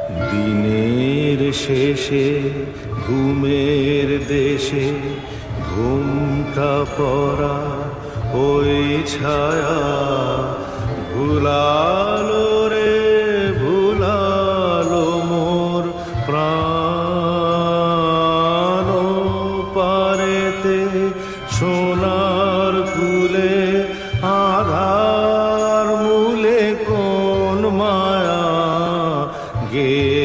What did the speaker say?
দিনের শেষে ঘুমের দেশে ঘুমটা পড়া ওই ছায়া ভুলালো রে ভুলালো মোর প্রাণ পারেতে সোনার কুলে আধার মূলে কোন মায়া গে